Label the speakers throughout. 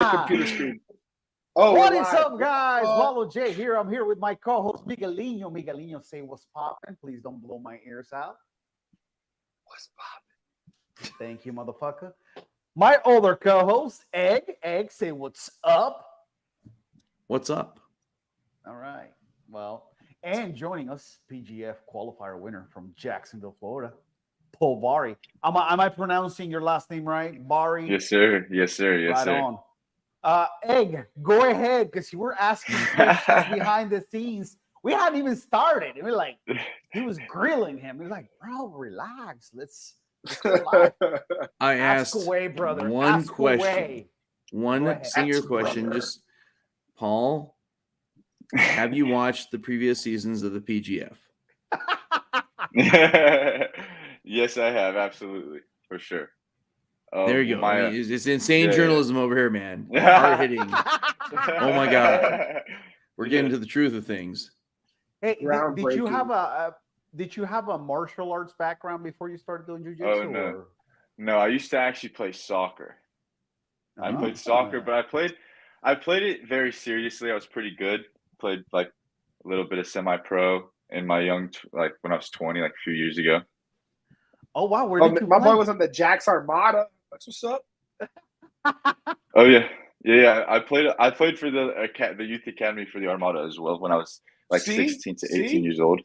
Speaker 1: computer screen. Oh,
Speaker 2: what is up, guys? Lalo J here. I'm here with my co-host Miguelino. Miguelino, say what's poppin'. Please don't blow my ears out.
Speaker 1: What's poppin'?
Speaker 2: Thank you, motherfucker. My other co-host, Egg. Egg, say what's up.
Speaker 3: What's up?
Speaker 2: All right. Well, and joining us, PGF qualifier winner from Jacksonville, Florida, Paul Bahri. Am I pronouncing your last name right? Bahri?
Speaker 4: Yes, sir. Yes, sir. Yes,
Speaker 2: right
Speaker 4: sir.
Speaker 2: On. Egg, go ahead, because you were asking questions behind the scenes. We hadn't even started. And we're like, he was grilling him. He's like, bro, relax. Let's go live.
Speaker 3: I asked
Speaker 2: away, brother.
Speaker 3: one
Speaker 2: Ask
Speaker 3: question.
Speaker 2: Away.
Speaker 3: One singular question.
Speaker 1: Brother.
Speaker 3: Just, Paul, have you watched the previous seasons of the PGF?
Speaker 4: Yes, I have. Absolutely. For sure.
Speaker 3: There you go. I mean, it's insane
Speaker 4: yeah,
Speaker 3: journalism over here, man. Hard hitting. Oh my God. We're getting to the truth of things.
Speaker 2: Hey, did you have a martial arts background before you started doing jiu-jitsu?
Speaker 4: Oh, no.
Speaker 2: Or?
Speaker 4: No, I used to actually play soccer. I played soccer, but I played it very seriously. I was pretty good. Played like a little bit of semi-pro in my when I was 20, like a few years ago.
Speaker 2: Oh wow, where did you
Speaker 1: my
Speaker 2: play?
Speaker 1: boy was on the Jax Armada. That's what's up.
Speaker 4: Oh yeah. I played for the youth academy for the Armada as well when I was like 16 to 18 years old.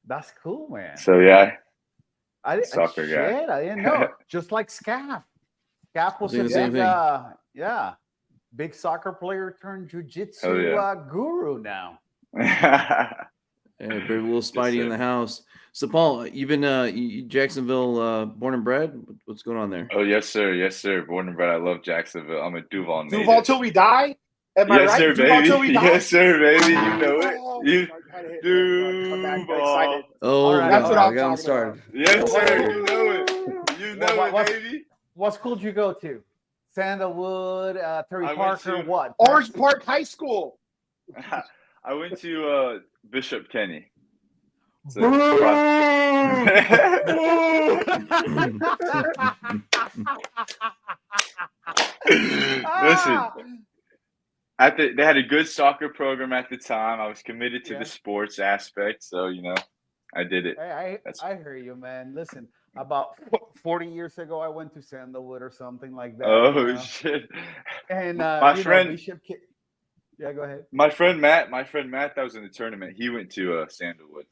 Speaker 2: That's cool, man.
Speaker 4: So yeah,
Speaker 2: soccer guy. I didn't know. Just like Scaff. Scaff was a big, big soccer player turned jiu-jitsu guru now.
Speaker 3: Big little Spidey in the house. So, Paul, you've been Jacksonville born and bred? What's going on there?
Speaker 4: Oh, yes, sir. Yes, sir. Born and bred. I love Jacksonville. I'm a Duval native.
Speaker 1: Duval till we die? Am I right?
Speaker 4: Sir,
Speaker 1: Duval
Speaker 4: baby.
Speaker 1: till we die?
Speaker 4: Yes, sir, baby. You know it.
Speaker 1: Duval.
Speaker 3: Oh,
Speaker 1: right, that's what I'm
Speaker 3: talking
Speaker 1: started.
Speaker 3: About.
Speaker 4: Yes, sir. You know it. You know it, baby.
Speaker 2: What school did you go to? Sandalwood, Terry Parker, what?
Speaker 1: Orange Park High School.
Speaker 4: I went to Bishop Kenny. So, listen, they had a good soccer program at the time. I was committed to the sports aspect, so I did it.
Speaker 2: I hear you, man. Listen, about 40 years ago, I went to Sandalwood or something like that.
Speaker 4: Oh shit!
Speaker 2: And
Speaker 4: my friend,
Speaker 2: Bishop go ahead.
Speaker 4: My friend Matt, that was in the tournament. He went to Sandalwood.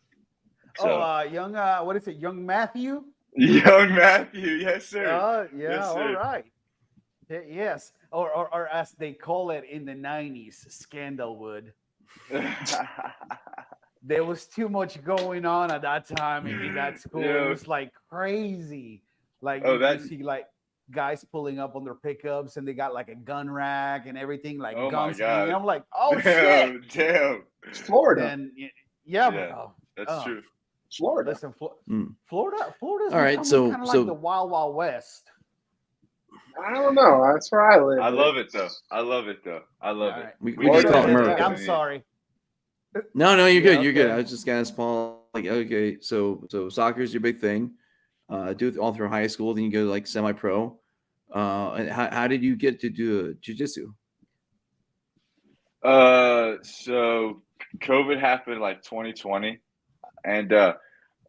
Speaker 4: So.
Speaker 2: Young, what is it? Young Matthew?
Speaker 4: Young Matthew, yes, sir.
Speaker 2: Yeah, yes, all right. Yes, or as they call it in the 90s, Scandalwood. There was too much going on at that time in that school. It was like crazy. Like you see like guys pulling up on their pickups and they got like a gun rack and everything, like guns hanging. I'm like, oh shit.
Speaker 4: Damn.
Speaker 1: It's Florida.
Speaker 2: And bro.
Speaker 4: That's true.
Speaker 1: Florida.
Speaker 2: Listen, Florida's
Speaker 3: all right, so
Speaker 2: kind of like the Wild Wild West.
Speaker 1: I don't know. That's where I live.
Speaker 4: I love it though. I love it.
Speaker 3: We just call it America.
Speaker 2: I'm sorry.
Speaker 3: No, you're good. You're good. I was just gonna ask Paul, like, okay, so soccer's your big thing. Do it all through high school, then you go to like semi-pro. And how did you get to do jiu-jitsu?
Speaker 4: So COVID happened like 2020, and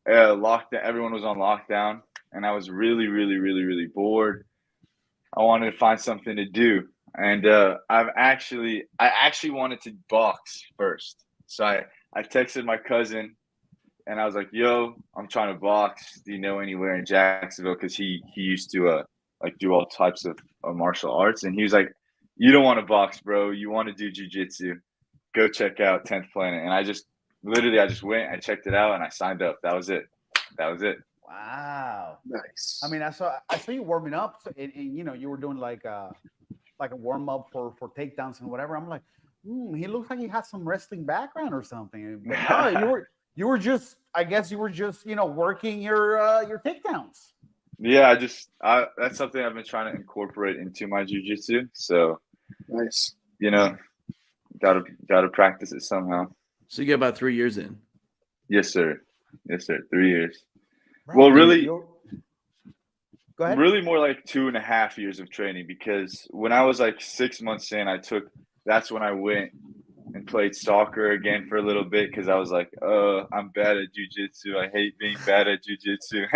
Speaker 4: lockdown. Everyone was on lockdown, and I was really, really, really, really bored. I wanted to find something to do, and I actually wanted to box first. So I texted my cousin, and I was like, "Yo, I'm trying to box. Do you know anywhere in Jacksonville?" Because he used to like do all types of martial arts, and he was like, "You don't want to box, bro. You want to do jiu-jitsu. Go check out 10th Planet." And I just went, I checked it out, and I signed up. That was it.
Speaker 2: Wow,
Speaker 1: nice.
Speaker 2: I mean, I saw you warming up, and you were doing like a warm up for takedowns and whatever. I'm like, he looks like he has some wrestling background or something. But no, you were just working your takedowns.
Speaker 4: Yeah, that's something I've been trying to incorporate into my jiu-jitsu. So
Speaker 1: nice.
Speaker 4: Gotta practice it somehow.
Speaker 3: So you got about 3 years in.
Speaker 4: Yes, sir. 3 years.
Speaker 2: Bro,
Speaker 4: well, really,
Speaker 2: Go ahead.
Speaker 4: Really more like 2.5 years of training, because when I was like 6 months in, that's when I went and played soccer again for a little bit, because I was like, I'm bad at jiu-jitsu. I hate being bad at jiu-jitsu.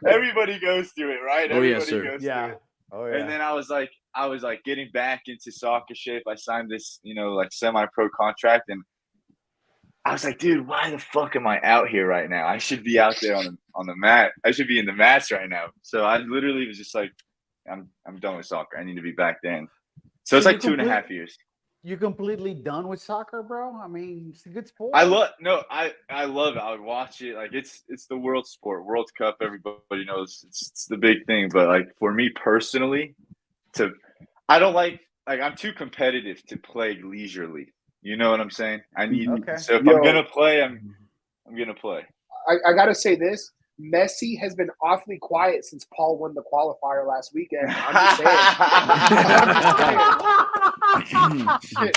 Speaker 4: Everybody goes through it, right?
Speaker 3: Oh, yes,
Speaker 4: Everybody
Speaker 3: sir.
Speaker 4: goes through it.
Speaker 2: Oh yeah.
Speaker 4: And then I was like getting back into soccer shape. I signed this, like semi-pro contract, and I was like, dude, why the fuck am I out here right now? I should be out there on the mat. I should be in the mats right now. So I literally was just like, I'm done with soccer. I need to be back then. So it's like 2.5 years.
Speaker 2: You completely done with soccer, bro? I mean, it's a good sport.
Speaker 4: I love it. I would watch it. Like it's the world sport, World Cup. Everybody knows it's the big thing. But like for me personally, I don't like I'm too competitive to play leisurely. You know what I'm saying? I need so if I'm gonna play, I'm gonna play.
Speaker 1: I gotta say this. Messi has been awfully quiet since Paul won the qualifier last weekend. I'm just saying.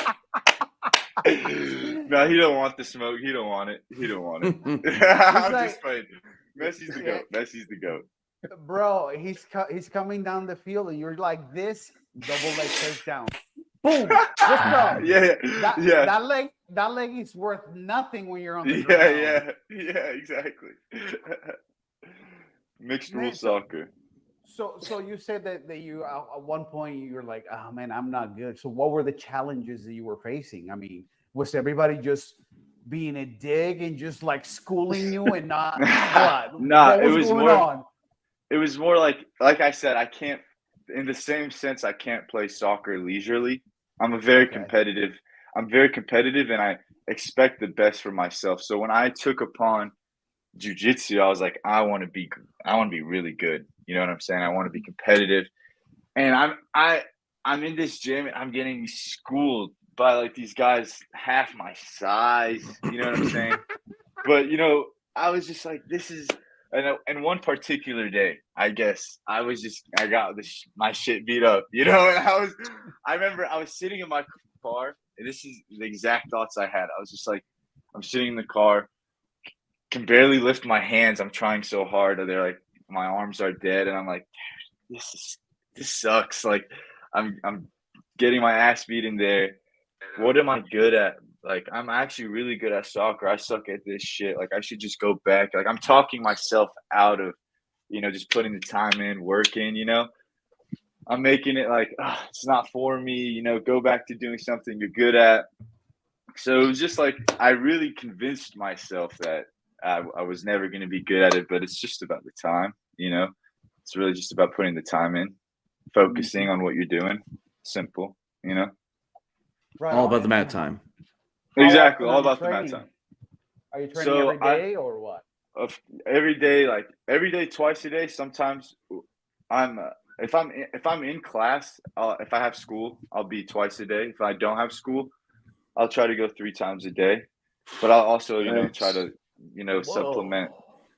Speaker 1: Shit.
Speaker 4: No, he don't want the smoke. He don't want it. He don't want it. I'm just playing. Messi's the GOAT. Messi's the GOAT.
Speaker 2: Bro, he's coming down the field, and you're like this, double leg takedown. Boom! Let's go.
Speaker 4: Yeah.
Speaker 2: That leg is worth nothing when you're on the ground.
Speaker 4: Yeah, exactly. Mixed rule soccer.
Speaker 2: So you said that you at one point you were like, oh man, I'm not good. So what were the challenges that you were facing? I mean, was everybody just being a dig and just like schooling you and not what?
Speaker 4: Nah,
Speaker 2: what was going on?
Speaker 4: It was more like I said, I can't, in the same sense, I can't play soccer leisurely. I'm very competitive, and I expect the best for myself. So when I took upon jiu-jitsu, I was like, I want to be really good. You know what I'm saying? I want to be competitive. And I'm in this gym, and I'm getting schooled by like these guys half my size. You know what I'm saying? But I was just like, this is. And one particular day, I guess I got my shit beat up, and I remember I was sitting in my car, and this is the exact thoughts I had. I was just like, I'm sitting in the car, can barely lift my hands. I'm trying so hard. They're like, my arms are dead, and I'm like, this sucks. Like, I'm getting my ass beat in there. What am I good at? Like, I'm actually really good at soccer. I suck at this shit. Like, I should just go back. Like, I'm talking myself out of, just putting the time in, working, I'm making it like, it's not for me, go back to doing something you're good at. So it was just like, I really convinced myself that I was never going to be good at it, but it's just about the time, It's really just about putting the time in, focusing on what you're doing. Simple,
Speaker 2: Right
Speaker 3: all about the mat time.
Speaker 4: Exactly, all about the mat time.
Speaker 2: Are you training every day or what?
Speaker 4: Every day, twice a day. Sometimes if I'm in class, if I have school, I'll be twice a day. If I don't have school, I'll try to go 3 times a day. But I'll also, try to, supplement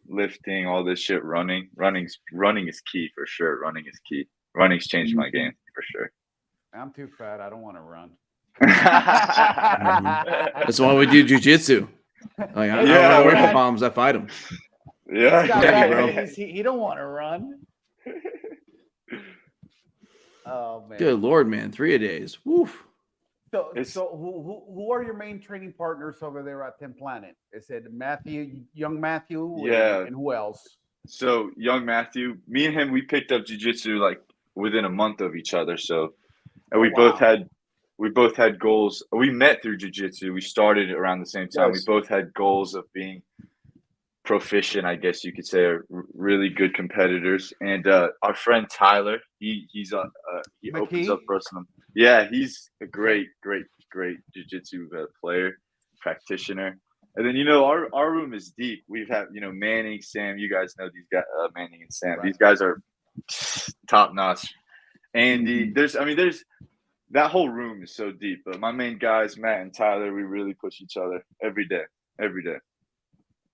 Speaker 4: lifting, all this shit. Running is key for sure. Running is key. Running's changed my game for sure.
Speaker 2: I'm too fat. I don't want to run.
Speaker 3: That's why we do jiu-jitsu. Like, I don't work for bombs. I fight them.
Speaker 4: Yeah,
Speaker 2: bro. He don't want to run. Oh man.
Speaker 3: Good Lord, man. 3 a days. Woof.
Speaker 2: So who are your main training partners over there at 10 Planet? Is it young Matthew?
Speaker 4: Yeah.
Speaker 2: And who else?
Speaker 4: So young Matthew, me and him, we picked up jiu-jitsu like within a month of each other. So, and we both had goals. We met through jiu-jitsu. We started around the same time.
Speaker 1: Yes.
Speaker 4: We both had goals of being proficient, I guess you could say, are really good competitors. And our friend Tyler, he opens up for us. Yeah, he's a great jiu-jitsu player, practitioner. And then our room is deep. We've had Manning, Sam. You guys know these guys, Manning and Sam. Right. These guys are top notch. Andy, there's that whole room is so deep. But my main guys, Matt and Tyler, we really push each other every day.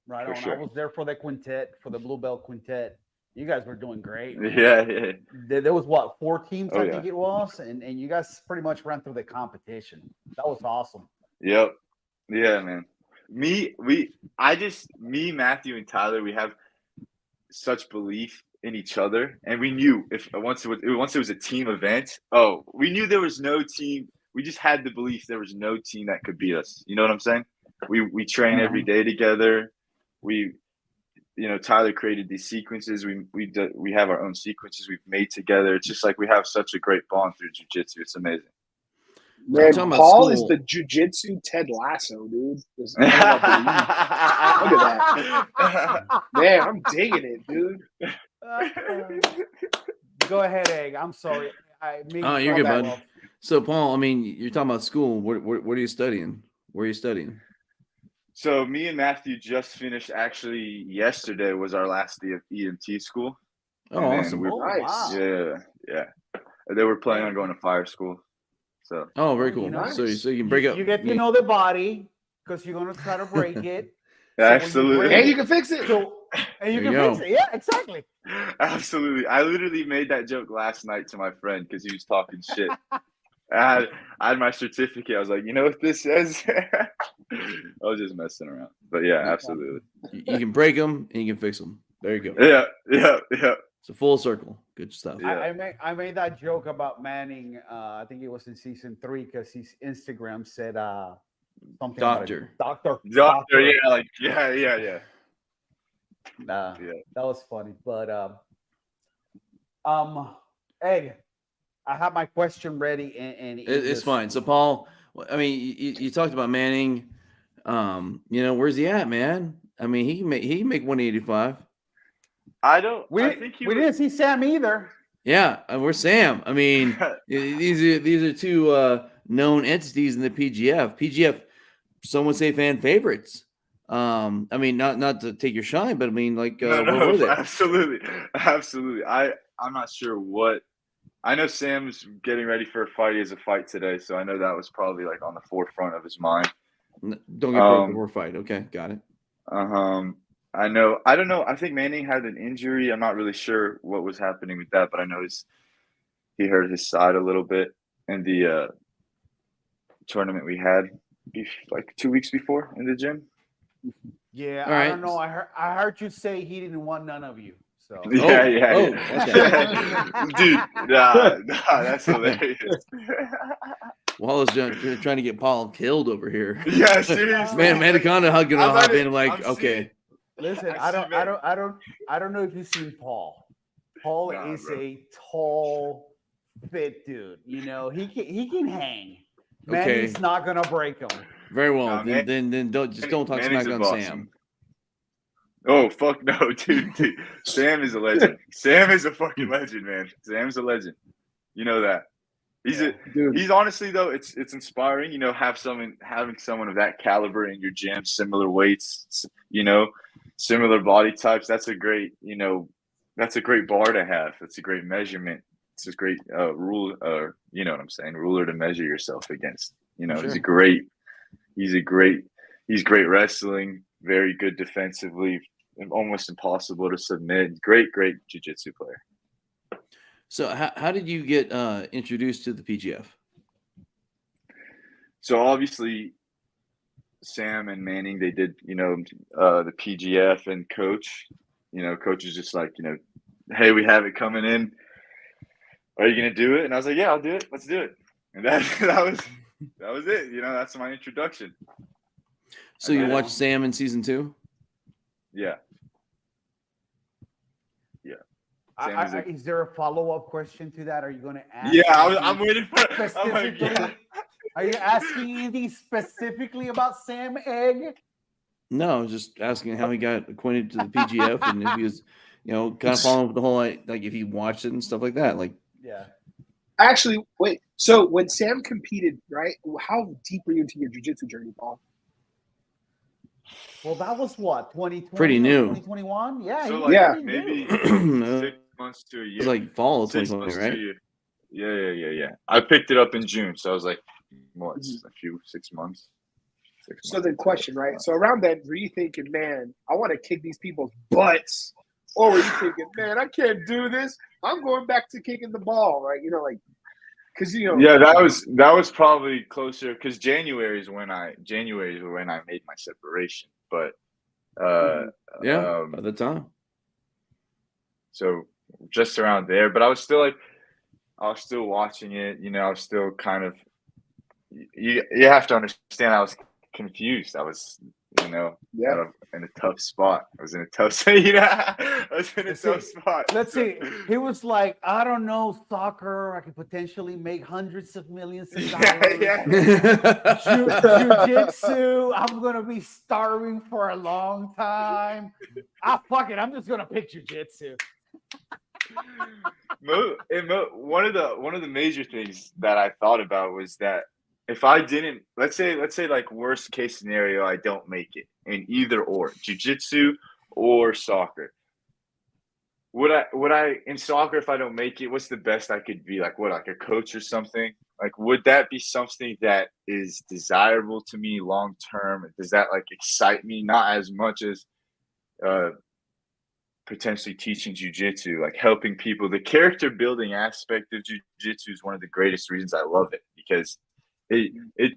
Speaker 2: Right on. Sure. I was there for the quintet, for the Blue Belt quintet. You guys were doing great. Man.
Speaker 4: Yeah.
Speaker 2: There was 4 teams, I think it was, and you guys pretty much ran through the competition. That was awesome.
Speaker 4: Yep. Yeah, man. Matthew and Tyler, we have such belief in each other, and we knew if once it was a team event, we knew there was no team. We just had the belief there was no team that could beat us. You know what I'm saying? We train every day together. Tyler created these sequences. We have our own sequences we've made together. It's just like we have such a great bond through jiu-jitsu. It's amazing.
Speaker 1: Man, Paul is the jiu-jitsu Ted Lasso, dude. Look at that. Man, I'm digging it, dude.
Speaker 2: Go ahead, Egg. I'm sorry.
Speaker 3: You're good, bud. So, Paul, I mean, you're talking about school. What are you studying? Where are you studying?
Speaker 4: So me and Matthew just finished. Actually, yesterday was our last day of EMT school.
Speaker 3: Oh, awesome!
Speaker 1: Nice.
Speaker 4: Yeah. They were planning on going to fire school. So.
Speaker 3: Oh, very cool.
Speaker 2: Nice.
Speaker 3: So you can break up.
Speaker 2: You get to know the body because you're going to try to break it.
Speaker 4: Absolutely.
Speaker 1: And you can fix it.
Speaker 2: And you can fix it. Yeah, exactly.
Speaker 4: Absolutely. I literally made that joke last night to my friend because he was talking shit. I had my certificate. I was like, you know what this says? I was just messing around. But yeah, absolutely.
Speaker 3: You can break them and you can fix them. There you go.
Speaker 4: Yeah.
Speaker 3: It's a full circle. Good stuff.
Speaker 2: Yeah. I made that joke about Manning. I think it was in season 3 because his Instagram said something.
Speaker 3: Doctor.
Speaker 2: Doctor.
Speaker 4: Yeah.
Speaker 2: That was funny. But Egg, I have my question ready, and
Speaker 3: it's fine. So, Paul, I mean, you talked about Manning. Where's he at, man? I mean, he can make 185.
Speaker 2: We didn't see Sam either.
Speaker 3: Yeah, we're Sam. I mean, these are two known entities in the PGF. PGF, some would say fan favorites. I mean, not to take your shine, but I mean, like, what were they?
Speaker 4: Absolutely. I'm not sure what. I know Sam's getting ready for a fight. He has a fight today, so I know that was probably like on the forefront of his mind.
Speaker 3: Don't get broke before fight. Okay, got it.
Speaker 4: I know. I don't know. I think Manning had an injury. I'm not really sure what was happening with that, but I know he hurt his side a little bit in the tournament we had like 2 weeks before in the gym.
Speaker 2: Yeah, I don't know. I heard you say he didn't want none of you. So
Speaker 4: yeah. Dude, nah, that's hilarious.
Speaker 3: Wallace trying to get Paul killed over here.
Speaker 4: Yeah, seriously.
Speaker 3: Man, Anaconda hugging on hop in like, okay.
Speaker 2: Listen, I don't know if you've seen Paul. Paul is a tall, fit dude. You know, he can hang. Manny's not gonna break him.
Speaker 3: Very well. Then don't talk smack on Sam.
Speaker 4: Oh, fuck no, dude. Sam is a legend. Sam is a fucking legend, man. Sam's a legend. You know that. He's honestly though, it's inspiring, having someone of that caliber in your gym, similar weights, similar body types. That's a great bar to have. That's a great measurement. It's a great rule, you know what I'm saying, ruler to measure yourself against. Sure. He's great wrestling, very good defensively, and almost impossible to submit. Great jiu-jitsu player.
Speaker 3: So how did you get introduced to the PGF?
Speaker 4: So obviously Sam and Manning, they did, the PGF, and coach is just like, hey, we have it coming in. Are you going to do it? And I was like, yeah, I'll do it. Let's do it. And that was it. That's my introduction.
Speaker 3: So you watched Sam in season 2?
Speaker 4: Yeah.
Speaker 2: Is there a follow-up question to that? Are you going to ask?
Speaker 4: Yeah, I'm waiting for it.
Speaker 2: Specifically, are you asking anything specifically about Sam Egg?
Speaker 3: No, I was just asking how he got acquainted to the PGF and if he was, kind of following with the whole, like if he watched it and stuff like that. Like,
Speaker 2: yeah.
Speaker 1: Actually, wait. So when Sam competed, right? How deep were you into your jiu-jitsu journey, Paul?
Speaker 2: Well, that was what, 2020?
Speaker 3: Pretty new.
Speaker 2: 2021? Yeah.
Speaker 4: So maybe 6 months to a year.
Speaker 3: It was like fall of 2020, right?
Speaker 4: Yeah. I picked it up in June, so I was like, what, 6 months?
Speaker 1: So the question, right? So around then, were you thinking, man, I want to kick these people's butts? Or were you thinking, man, I can't do this. I'm going back to kicking the ball, right? Because
Speaker 4: Yeah, that was probably closer because January is when I made my separation. But
Speaker 3: by the time.
Speaker 4: So just around there. But I was still watching it. You know, I was still kind of. You have to understand. I was confused. I was, you know, in a tough spot. I was in a tough spot.
Speaker 2: Let's see. He was like, I don't know, soccer. I could potentially make hundreds of millions of dollars. Jiu-Jitsu. I'm gonna be starving for a long time. Fuck it. I'm just gonna pick Jiu-Jitsu.
Speaker 4: One of the major things that I thought about was that if I didn't, let's say like worst case scenario, I don't make it in either or jiu-jitsu or soccer. Would I in soccer, if I don't make it, what's the best I could be? Like like a coach or something? Like, would that be something that is desirable to me long term? Does that like excite me? Not as much as potentially teaching jiu-jitsu, like helping people. The character building aspect of jiu-jitsu is one of the greatest reasons I love it, because it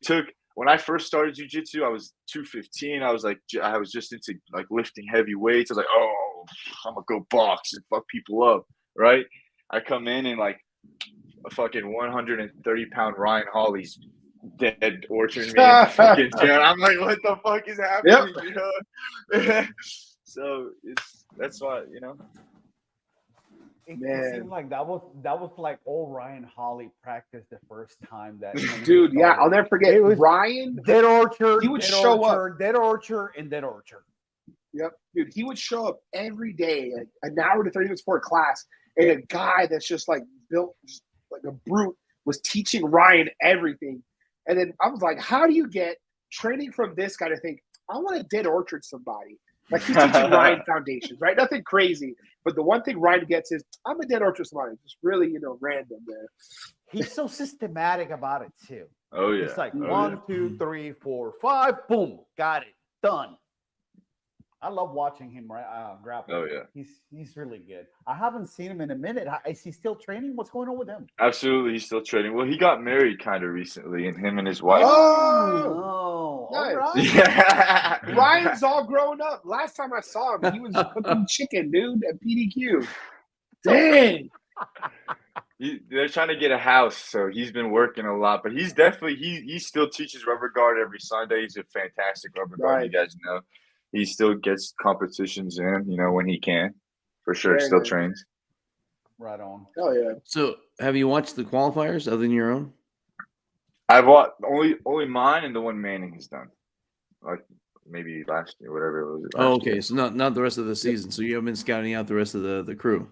Speaker 4: took, when I first started jiu-jitsu, I was 215. I was just into like lifting heavy weights. I was like, oh, I'm gonna go box and fuck people up, right? I come in and like a fucking 130-pound Ryan Hawley's dead torturing me in the fucking gym. I'm like, what the fuck is happening? You know? So that's why, you know.
Speaker 2: It seemed like that was like all Ryan Hawley practiced the first time that.
Speaker 1: Dude, yeah, I'll never forget. It was Ryan.
Speaker 2: Dead Orchard.
Speaker 1: He would show up.
Speaker 2: Dead Orchard and Dead Orchard.
Speaker 1: Yep, dude, he would show up every day, like an hour to 30 minutes before class, and a guy that's just like built like a brute was teaching Ryan everything. And then I was like, how do you get training from this guy to think, I want to Dead Orchard somebody? Like, he's teaching Ryan foundations, right? Nothing crazy. But the one thing Ryan gets is, I'm a Dead Orchard somebody. Just really, you know, random there.
Speaker 2: He's so systematic about it, too.
Speaker 4: Oh, yeah.
Speaker 2: It's like 1, 2, 3, 4, 5, boom, got it, done. I love watching him grapple.
Speaker 4: Oh, yeah.
Speaker 2: He's really good. I haven't seen him in a minute. Is he still training? What's going on with him?
Speaker 4: Absolutely, he's still training. Well, he got married kind of recently, and him and his wife.
Speaker 1: Oh, nice.
Speaker 2: All right.
Speaker 4: Yeah.
Speaker 1: Ryan's all grown up. Last time I saw him, he was cooking chicken, dude, at PDQ. Dang.
Speaker 4: They're trying to get a house, so he's been working a lot. But he's definitely he still teaches rubber guard every Sunday. He's a fantastic rubber guard.
Speaker 1: Right.
Speaker 4: You guys know. He still gets competitions in, you know, when he can. For sure,
Speaker 1: Very
Speaker 4: still
Speaker 1: nice.
Speaker 4: trains.
Speaker 2: Right on.
Speaker 1: Oh, yeah.
Speaker 3: So, have you watched the qualifiers other than your own?
Speaker 4: I've watched only mine and the one Manning has done. Like maybe last year, whatever it was.
Speaker 3: Oh, okay. So not the rest of the season. So you haven't been scouting out the rest of the crew.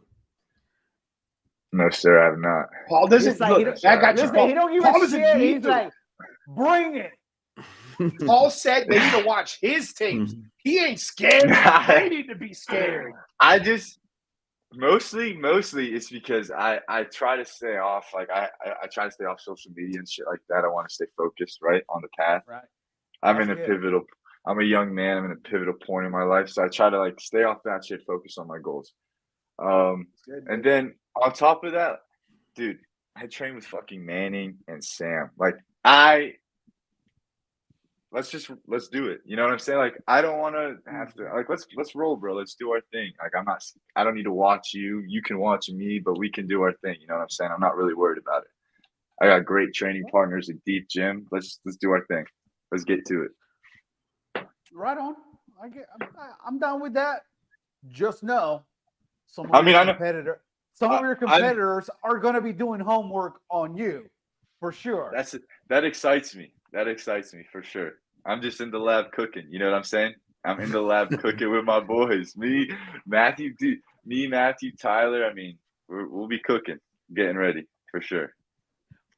Speaker 4: No, sir, I have not.
Speaker 1: Paul doesn't
Speaker 2: Like,
Speaker 1: look. I got you.
Speaker 2: Listen, he don't give
Speaker 1: Paul
Speaker 2: a
Speaker 1: doesn't
Speaker 2: shit.
Speaker 1: need
Speaker 2: He's
Speaker 1: to.
Speaker 2: like, bring it.
Speaker 1: Paul said they need to watch his tapes. He ain't scared. They need to be scared.
Speaker 4: I just mostly it's because I try to stay off. Like I try to stay off social media and shit like that. I want to stay focused, right, on the path.
Speaker 2: Right.
Speaker 4: I'm a young man. I'm in a pivotal point in my life, so I try to like stay off that shit, focus on my goals. And then on top of that, dude, I train with fucking Manning and Sam. Like let's do it. You know what I'm saying? Like, I don't want to have to, like, let's roll, bro. Let's do our thing. Like, I don't need to watch you. You can watch me, but we can do our thing. You know what I'm saying? I'm not really worried about it. I got great training partners, a deep gym. Let's do our thing. Let's get to it.
Speaker 2: Right on. I'm down with that. Just know some of your competitors are going to be doing homework on you, for sure.
Speaker 4: That excites me. That excites me for sure. I'm just in the lab cooking. You know what I'm saying? I'm in the lab cooking with my boys. Me, Matthew, Tyler. I mean, we'll be cooking, getting ready for sure.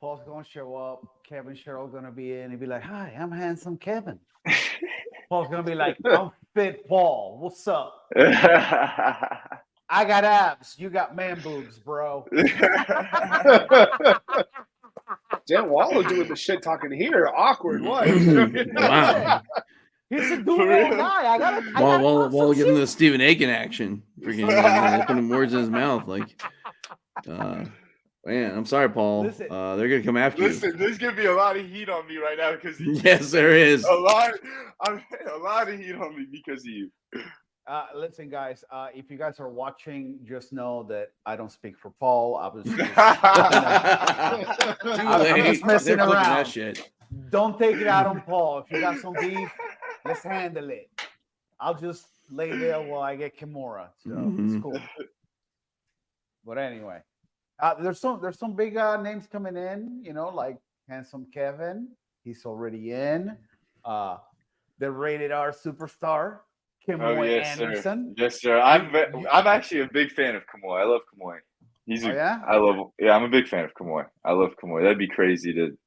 Speaker 2: Paul's going to show up. Kevin Sherrill going to be in and be like, hi, I'm handsome Kevin. Paul's going to be like, I'm fit Paul. What's up? I got abs. You got man boobs, bro.
Speaker 1: Dan Waller doing the shit talking here. Awkward. What?
Speaker 3: Wow.
Speaker 2: He's a dual guy.
Speaker 3: While giving the Stephen Aiken action, freaking putting words in his mouth, like, man, I'm sorry, Paul.
Speaker 2: Listen,
Speaker 3: they're gonna come after you.
Speaker 4: Listen, there's gonna be a lot of heat on me right now because
Speaker 3: yes, there is
Speaker 4: a lot of heat on me because of you.
Speaker 2: Listen, guys, if you guys are watching, just know that I don't speak for Paul. I was just, I'm just messing
Speaker 3: They're clipping that
Speaker 2: around.
Speaker 3: shit.
Speaker 2: Don't take it out on Paul. If you got some beef, let's handle it. I'll just lay there while I get Kimura. So it's cool. But anyway, there's some big names coming in. You know, like Handsome Kevin. He's already in. The rated R superstar. Kamoy Anderson.
Speaker 4: Sir. Yes, sir. I'm actually a big fan of Kamoy. I love Kamoy. I'm a big fan of Kamoy. I love Kamoy. That'd be crazy to,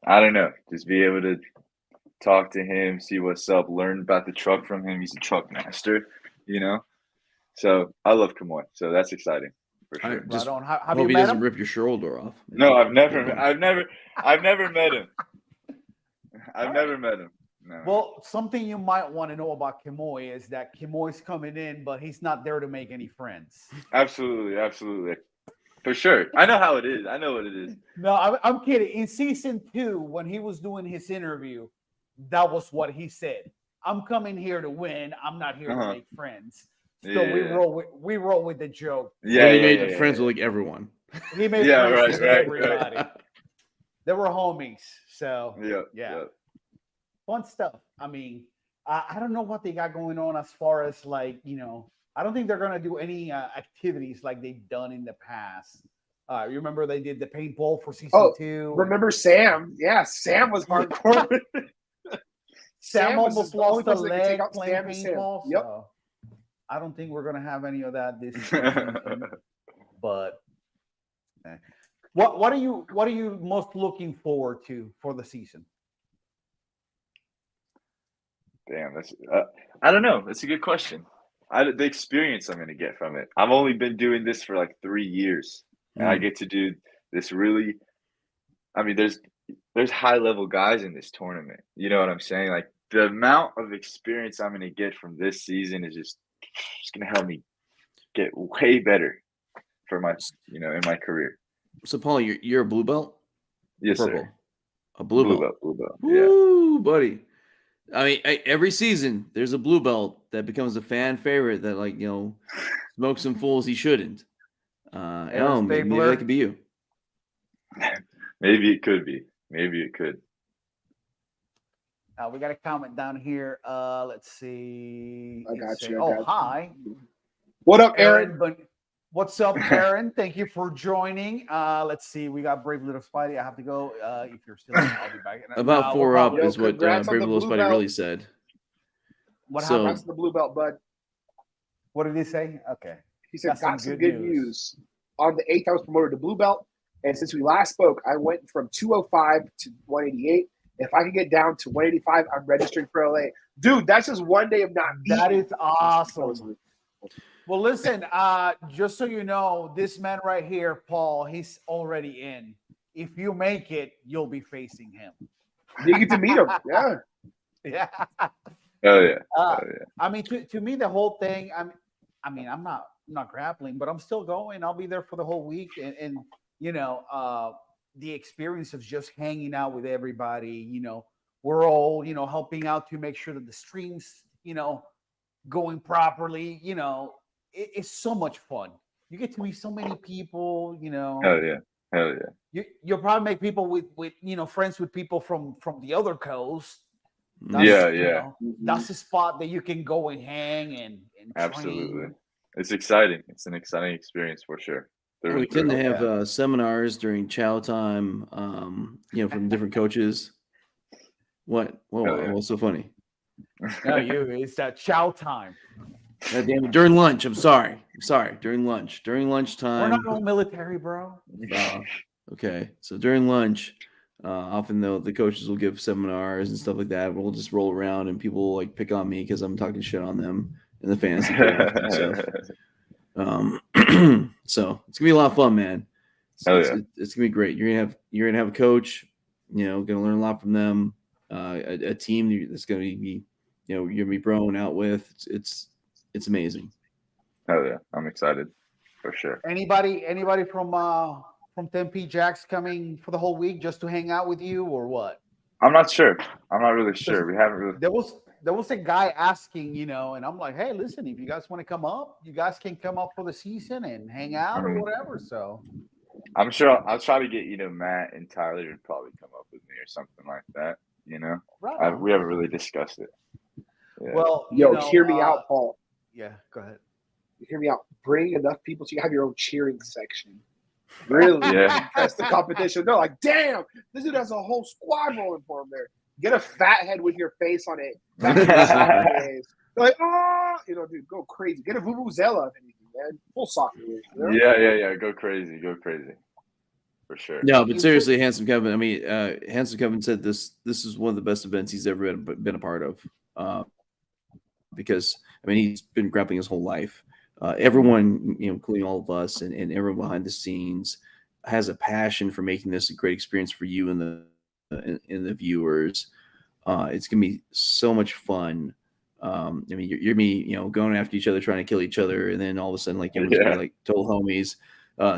Speaker 4: I don't know, just be able to talk to him, see what's up, learn about the truck from him. He's a truck master, you know. So I love Kamoy. So that's exciting for sure.
Speaker 3: Just
Speaker 2: have
Speaker 3: hope
Speaker 2: you
Speaker 3: he
Speaker 2: met
Speaker 3: doesn't
Speaker 2: him?
Speaker 3: rip your shoulder off.
Speaker 4: No, I've never met him. I've never met him. No.
Speaker 2: Well, something you might want to know about Kamoy is that Kamoy's coming in, but he's not there to make any friends.
Speaker 4: Absolutely. For sure. I know how it is. I know what it is.
Speaker 2: No, I'm kidding. In season 2, when he was doing his interview, that was what he said. I'm coming here to win. I'm not here to make friends. So we roll with the joke.
Speaker 3: He made friends with like everyone.
Speaker 2: He made friends with everybody.
Speaker 4: Right.
Speaker 2: They were homies. So
Speaker 4: yeah.
Speaker 2: Fun stuff. I mean, I don't know what they got going on as far as like, you know, I don't think they're going to do any activities like they've done in the past. You remember they did the paintball for season 2?
Speaker 1: Remember Sam? Yeah, Sam was hardcore.
Speaker 2: Sam almost lost a leg playing paintball.
Speaker 1: Yep.
Speaker 2: So I don't think we're going to have any of that this season. But what are you most looking forward to for the season?
Speaker 4: Damn, that's I don't know. That's a good question. The experience I'm going to get from it. I've only been doing this for like 3 years, and I get to do this really. I mean, there's high level guys in this tournament. You know what I'm saying? Like the amount of experience I'm going to get from this season is just going to help me get way better for my, in my career.
Speaker 3: So, Paul, you're a blue belt?
Speaker 4: Yes,
Speaker 3: Purple.
Speaker 4: sir.
Speaker 3: A blue belt.
Speaker 4: Blue belt.
Speaker 3: Woo, buddy. I mean, every season there's a blue belt that becomes a fan favorite that smokes some fools he shouldn't. Maybe that could be you.
Speaker 4: Maybe it could be. Maybe it could.
Speaker 2: We got a comment down here. Let's see.
Speaker 1: I got you.
Speaker 2: Hi.
Speaker 1: What up, Aaron?
Speaker 2: What's up, Aaron? Thank you for joining. Let's see. We got Brave Little Spidey. I have to go. If you're still, I'll be back.
Speaker 3: About 4 up is what Brave Little Spidey really said.
Speaker 2: What happened?
Speaker 1: That's the blue belt, bud.
Speaker 2: What did he say? Okay.
Speaker 1: He said, got some good news. On the 8th, I was promoted to blue belt. And since we last spoke, I went from 205 to 188. If I can get down to 185, I'm registering for LA. Dude, that's just one day of not eating.
Speaker 2: That is awesome. Well, listen, just so you know, this man right here, Paul, he's already in. If you make it, you'll be facing him.
Speaker 1: You get to meet him. Yeah.
Speaker 2: Yeah.
Speaker 4: Oh, yeah.
Speaker 2: I mean, to me, the whole thing, I'm not grappling, but I'm still going. I'll be there for the whole week. And the experience of just hanging out with everybody, we're all, helping out to make sure that the stream's, going properly, it's so much fun. You get to meet so many people,
Speaker 4: Hell yeah.
Speaker 2: You'll probably make people with friends with people from the other coast. That's a spot that you can go and hang and
Speaker 4: absolutely
Speaker 2: train.
Speaker 4: It's exciting. It's an exciting experience for sure.
Speaker 3: We tend to have seminars during chow time, from different coaches. What? What's so funny?
Speaker 2: No, it's that chow time.
Speaker 3: God damn it. During lunch. I'm sorry. During lunchtime.
Speaker 2: We're not all military, bro.
Speaker 3: Okay. So during lunch, often though the coaches will give seminars and stuff like that. We'll just roll around and people will pick on me because I'm talking shit on them in the fantasy game. So it's gonna be a lot of fun, man. It's gonna be great. You're gonna have a coach, gonna learn a lot from them. A team that's gonna be, you're gonna be broing out with. It's amazing.
Speaker 4: Oh yeah, I'm excited for sure.
Speaker 2: Anybody from Tempe Jacks coming for the whole week just to hang out with you or what?
Speaker 4: I'm not sure. I'm not really sure. We haven't really.
Speaker 2: a guy asking, you know, and I'm like, hey, listen, if you guys want to come up, you guys can come up for the season and hang out or whatever. So
Speaker 4: I'm sure I'll try to get, you know, Matt and Tyler to probably come up with me or something like that. You know,
Speaker 2: right
Speaker 4: we haven't really discussed it. Yeah.
Speaker 2: Well,
Speaker 1: hear me out, Paul.
Speaker 2: Yeah, go ahead.
Speaker 1: Hear me out. Bring enough people so you have your own cheering section. Really impress the competition. They're like, damn, this dude has a whole squad rolling for him there. Get a fat head with your face on it. They're like, oh, you know, dude, go crazy. Get a vuvuzela if anything, man. Full soccer. You know?
Speaker 4: Yeah. Go crazy. For sure.
Speaker 3: No, but seriously, Handsome Kevin. I mean, Handsome Kevin said this is one of the best events he's ever been a part of. Because I mean, he's been grappling his whole life. Everyone, you know, including all of us and everyone behind the scenes, has a passion for making this a great experience for you and the viewers. It's gonna be so much fun. I mean, you're me, you know, going after each other, trying to kill each other, and then all of a sudden, like, you're like total homies.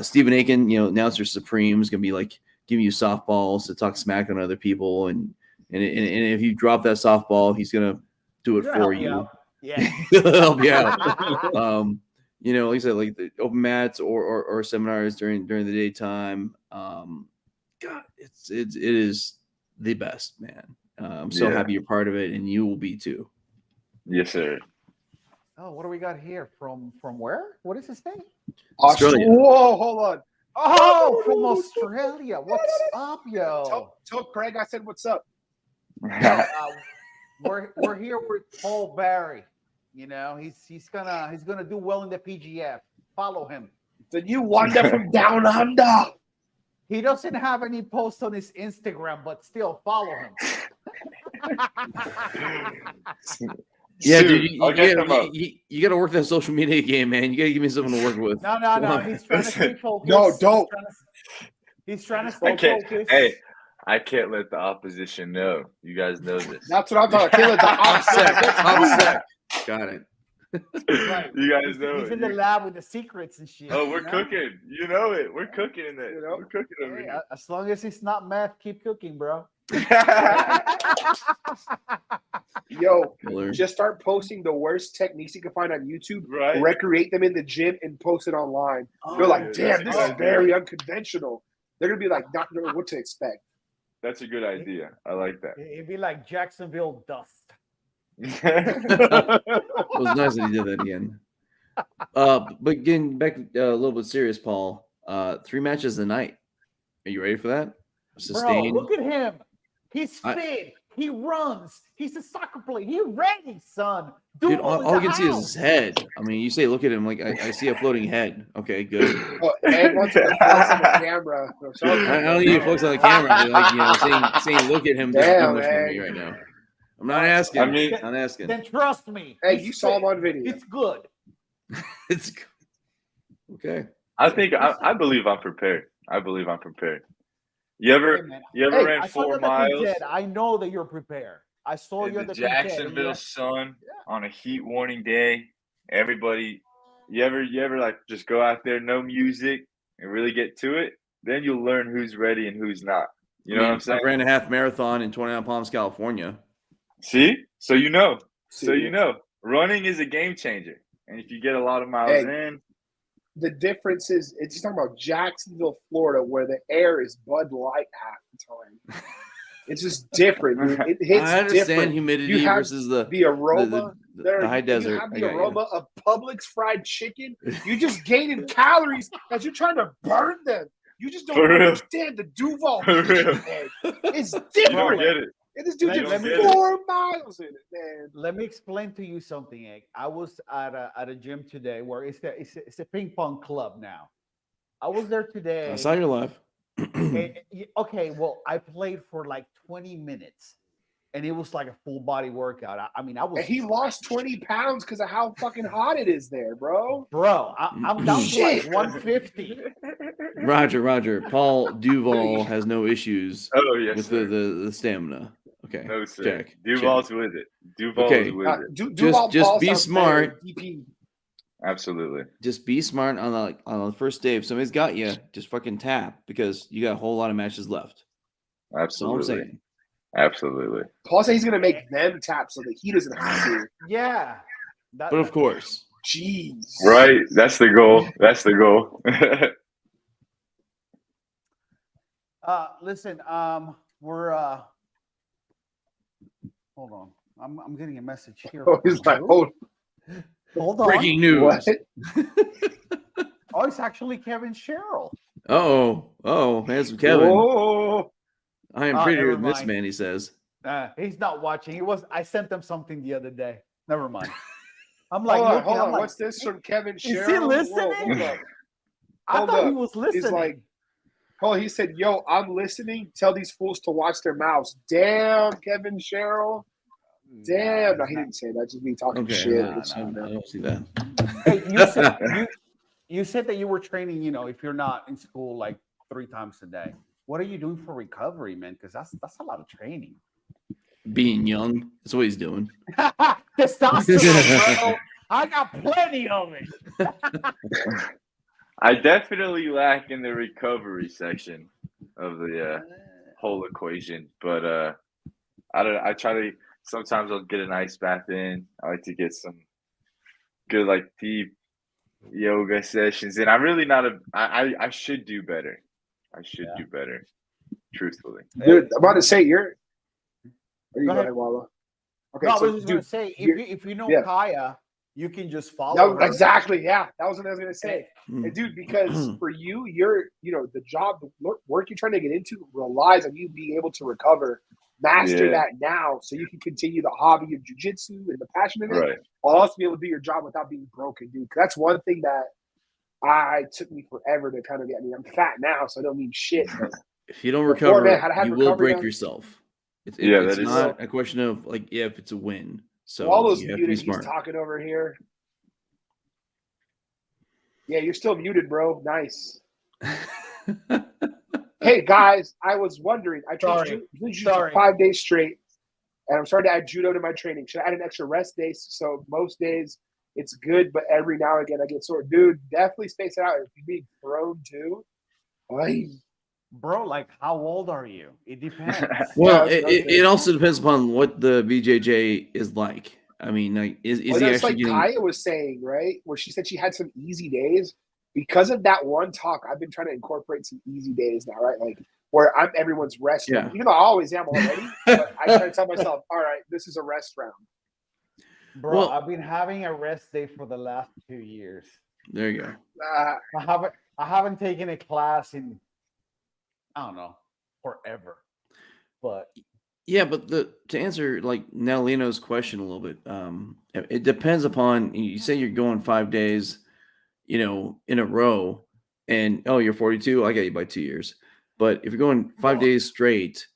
Speaker 3: Stephen Aiken, you know, announcer supreme, is gonna be like giving you softballs to talk smack on other people, and if you drop that softball, he's gonna do it for you.
Speaker 2: Yeah,
Speaker 3: help you out. You know, like I said, like the open mats or seminars during the daytime. God, it is the best, man. I'm so happy you're part of it, and you will be too.
Speaker 4: Yes, sir.
Speaker 2: Oh, what do we got here? From where? What does it say?
Speaker 3: Australia.
Speaker 1: Whoa, hold on.
Speaker 2: Oh, from Australia. What's up, yo?
Speaker 1: Tell Craig I said what's up.
Speaker 2: We're here with Paul Bahri. You know, he's gonna do well in the PGF. Follow him.
Speaker 1: The new wonder from down under.
Speaker 2: He doesn't have any posts on his Instagram, but still follow him.
Speaker 3: Yeah, dude, you got to work that social media game, man. You got to give me something to work with.
Speaker 2: No. He's trying to stay focused.
Speaker 1: No, don't.
Speaker 2: He's trying to stay focused.
Speaker 4: Hey, I can't let the opposition know. You guys know this.
Speaker 1: That's what I'm talking about. Can't let the
Speaker 3: opposite. Got it.
Speaker 2: Right.
Speaker 4: You guys know
Speaker 2: he's in the lab with the secrets and shit.
Speaker 4: Oh, we're cooking. You know it. We're cooking in there. We're cooking over here.
Speaker 2: As long as it's not meth, keep cooking, bro.
Speaker 1: Yo, just start posting the worst techniques you can find on YouTube, recreate them in the gym, and post it online. They're like, damn, this is very unconventional. They're going to be like, not knowing what to expect.
Speaker 4: That's a good idea. I like that.
Speaker 2: It'd be like Jacksonville dust.
Speaker 3: It was nice that he did that again. But getting back a little bit serious, Paul, 3 matches a night. Are you ready for that? Sustained.
Speaker 2: Bro, look at him. He's fit. He runs. He's a soccer player. He's ready, son.
Speaker 3: Dude, all I can see is his head. I mean, you say look at him, like I see a floating head. Okay, good.
Speaker 1: Ed wants to flex on the camera.
Speaker 3: I don't need to focus on the camera. But like, you know, saying look at him does too much for me right now. I'm not asking. I'm not asking.
Speaker 2: Then trust me.
Speaker 1: Hey, you saw him on video.
Speaker 2: It's good.
Speaker 3: It's good. Okay.
Speaker 4: I believe I'm prepared. You ever ran 4 miles?
Speaker 2: I know that you're prepared. I saw you
Speaker 4: in the Jacksonville sun on a heat warning day. Everybody, you ever like just go out there, no music, and really get to it? Then you'll learn who's ready and who's not. You know what I'm saying?
Speaker 3: I ran a half marathon in 29 Palms, California.
Speaker 4: See? So you know. Running is a game changer. And if you get a lot of miles in.
Speaker 1: The difference is, it's just talking about Jacksonville, Florida, where the air is Bud Light half the time. It's just different. It hits
Speaker 3: I understand
Speaker 1: different.
Speaker 3: humidity versus the
Speaker 1: aroma.
Speaker 3: The high desert.
Speaker 1: You have the aroma of Publix fried chicken. You're just gaining calories as you're trying to burn them. You just don't understand the Duval. It's different.
Speaker 4: You don't get it.
Speaker 1: And this dude did 4 miles in it, man.
Speaker 2: Let me explain to you something, Egg. I was at a gym today where it's a ping pong club now. I was there today.
Speaker 3: I saw your live.
Speaker 2: Okay, well, I played for like 20 minutes, and it was like a full body workout. I mean, I was.
Speaker 1: And he lost 20 pounds because of how fucking hot it is there, bro.
Speaker 2: Bro, I'm down to like 150.
Speaker 3: Roger. Paul Duval has no issues with the stamina. Okay.
Speaker 4: No, sir.
Speaker 3: Check.
Speaker 4: Duval's with it.
Speaker 3: Just be smart.
Speaker 4: Absolutely.
Speaker 3: Just be smart on the first day. If somebody's got you, just fucking tap because you got a whole lot of matches left.
Speaker 4: Absolutely.
Speaker 3: That's all I'm saying.
Speaker 4: Absolutely.
Speaker 1: Paul said he's gonna make them tap so that he doesn't have to.
Speaker 2: Yeah.
Speaker 3: But of course.
Speaker 1: Jeez.
Speaker 4: Right. That's the goal. That's the goal.
Speaker 2: Listen, we're hold on. I'm getting a message here.
Speaker 1: Oh, he's like,
Speaker 2: hold on.
Speaker 3: Breaking news.
Speaker 1: What?
Speaker 2: Oh, it's actually Kevin Sherrill.
Speaker 3: Oh, handsome Kevin.
Speaker 1: Whoa.
Speaker 3: I am prettier than this man, he says.
Speaker 2: He's not watching. I sent him something the other day. Never mind. I'm
Speaker 1: Hold
Speaker 2: like,
Speaker 1: on. What's this from Kevin Sherrill?
Speaker 2: Is he listening?
Speaker 1: Whoa,
Speaker 2: I thought he was listening.
Speaker 1: He's like, he said, yo, I'm listening. Tell these fools to watch their mouths. Damn, Kevin Sherrill. Damn. No, he didn't say that. Just me talking shit.
Speaker 3: I don't see that.
Speaker 2: Hey, you said that you were training, if you're not in school like 3 times a day. What are you doing for recovery, man? Because that's a lot of training.
Speaker 3: Being young, that's what he's doing.
Speaker 2: Testosterone, bro. I got plenty of it.
Speaker 4: I definitely lack in the recovery section of the whole equation, but I try to. Sometimes I'll get an ice bath in. I like to get some good deep yoga sessions, and I'm really not I should do better. I should do better, truthfully.
Speaker 1: Dude, I'm about to say you're. Are you
Speaker 2: Go
Speaker 1: going
Speaker 2: ahead,
Speaker 1: Wallo? Okay,
Speaker 2: no,
Speaker 1: so
Speaker 2: I was just going to say, if you know Kaya, you can just follow her.
Speaker 1: Exactly, yeah. That was what I was going to say. And dude, because for you, the job, the work you're trying to get into relies on you being able to recover, master that now so you can continue the hobby of jiu-jitsu and the passion in it.
Speaker 4: Right.
Speaker 1: Also be able to do your job without being broken, dude. 'Cause that's one thing that took me forever to kind of get. I mean, I'm fat now, so I don't mean shit. But
Speaker 3: if you don't recover, you will break
Speaker 1: done.
Speaker 3: Yourself. It's
Speaker 4: that is
Speaker 3: not a question of if it's a win. So
Speaker 1: Wallo's
Speaker 3: you have
Speaker 1: muted.
Speaker 3: to be smart.
Speaker 1: He's talking over here. Yeah, you're still muted, bro. Nice. Hey guys, I was wondering. I trained jiu-jitsu for 5 days straight, and I'm starting to add judo to my training. Should I add an extra rest day? So most days it's good, but every now and again I get sore. Dude, definitely space it out. If you're being thrown too,
Speaker 2: bro, how old are you? It depends.
Speaker 3: Well, it also depends upon what the BJJ is like. I mean, is he actually getting?
Speaker 1: Kaya was saying, right, where she said she had some easy days. Because of that one talk, I've been trying to incorporate some easy days now, right? Where I'm everyone's rest round. Even though I always am already, but I try to tell myself, all right, this is a rest round.
Speaker 2: Bro, I've been having a rest day for the last 2 years.
Speaker 3: There you go.
Speaker 2: I haven't taken a class in, I don't know, forever. But
Speaker 3: yeah, but to answer Nelino's question a little bit, it depends upon. You say you're going 5 days, in a row, and you're 42. I got you by 2 years. But if you're going 5 days straight,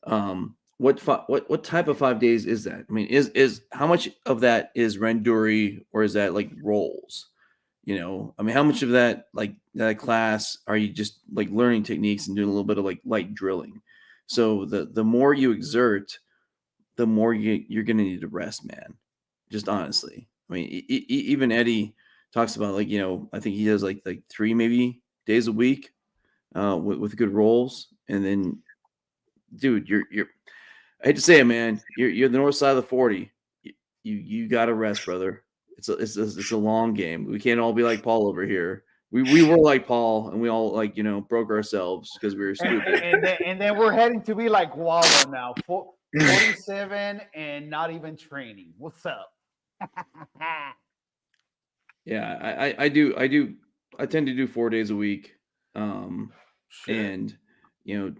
Speaker 3: what type of 5 days is that? I mean, is how much of that is randuri or is that rolls? I mean, how much of that that class are you just learning techniques and doing a little bit of light drilling? So the more you exert, the more you're going to need to rest, man. Just honestly, I mean, even Eddie talks about I think he does 3 maybe days a week with good rolls, and then dude, you're I hate to say it, man, you're the north side of the 40. You got to rest, brother. It's a long game. We can't all be like Paul over here. We were like Paul, and we all broke ourselves because we were stupid.
Speaker 2: And then we're heading to be like Wallo now, 47 and not even training. What's up?
Speaker 3: Yeah, I tend to do 4 days a week, and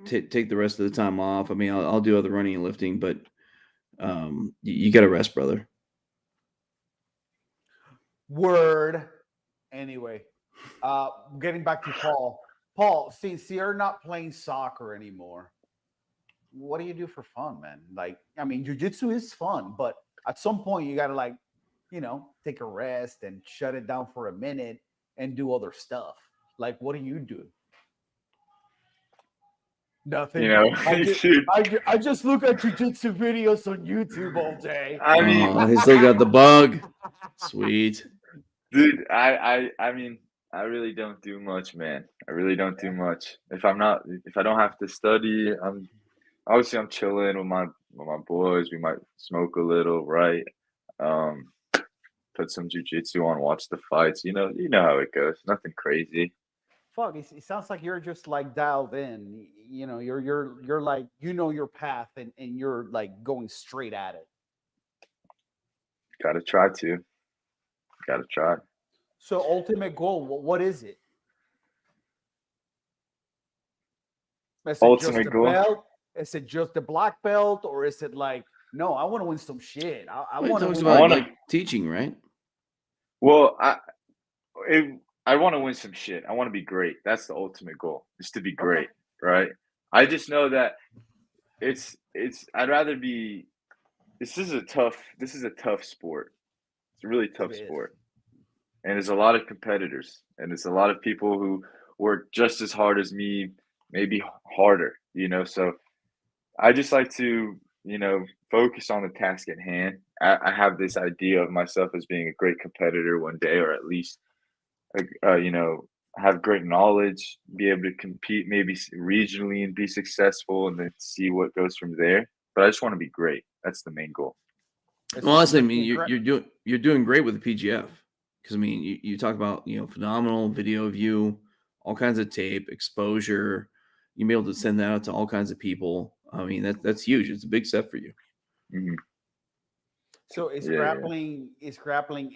Speaker 3: take the rest of the time off. I mean, I'll do other running and lifting, but you got to rest, brother.
Speaker 2: Word. Anyway, getting back to Paul. Paul, since you're not playing soccer anymore, what do you do for fun, man? I mean, jiu-jitsu is fun, but at some point you got to take a rest and shut it down for a minute and do other stuff. What do you do? Nothing. I just look at jiu-jitsu videos on YouTube all day.
Speaker 4: I mean,
Speaker 3: he still got the bug. Sweet.
Speaker 4: Dude, I mean, I really don't do much, man. I really don't do much. If I don't have to study, I'm obviously I'm chilling with my boys. We might smoke a little, right? Put some jiu-jitsu on, watch the fights. You know how it goes. Nothing crazy.
Speaker 2: Fuck, it sounds like you're just like dialed in. You know, you're like, you know, your path, and you're like going straight at it.
Speaker 4: Gotta try to. Gotta try.
Speaker 2: So ultimate goal, what is it? Is it just
Speaker 4: Ultimate
Speaker 2: the
Speaker 4: goal.
Speaker 2: belt? Is it just the black belt, or is it like, no, I want to win some shit. I
Speaker 3: Well,
Speaker 2: want to
Speaker 3: talks
Speaker 2: win.
Speaker 3: about like teaching, right?
Speaker 4: Well, I want to win some shit. I want to be great. That's the ultimate goal, is to be great, right? I just know that it's I'd rather be. This is a tough sport. It's a really tough sport, and there's a lot of competitors, and there's a lot of people who work just as hard as me, maybe harder. So I just like to focus on the task at hand. I have this idea of myself as being a great competitor one day, or at least have great knowledge, be able to compete maybe regionally and be successful, and then see what goes from there. But I just want to be great. That's the main goal.
Speaker 3: Well, honestly, I mean, you're doing great with the PGF, because I mean, you talk about phenomenal video of you, all kinds of tape exposure. You be able to send that out to all kinds of people. I mean, that's huge. It's a big step for you.
Speaker 4: Mm-hmm.
Speaker 2: So is grappling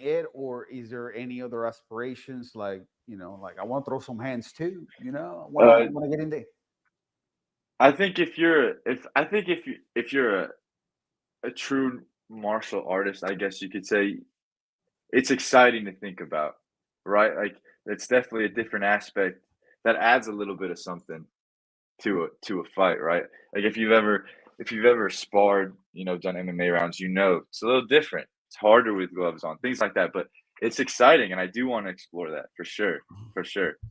Speaker 2: it, or is there any other aspirations? Like, like, I want to throw some hands too. I want to get in there.
Speaker 4: I think if you're a true martial artist, I guess you could say, it's exciting to think about, right? Like, it's definitely a different aspect that adds a little bit of something to a fight, right? Like, if you've ever sparred, done MMA rounds, it's a little different. It's harder with gloves on, things like that, but it's exciting, and I do want to explore that for sure.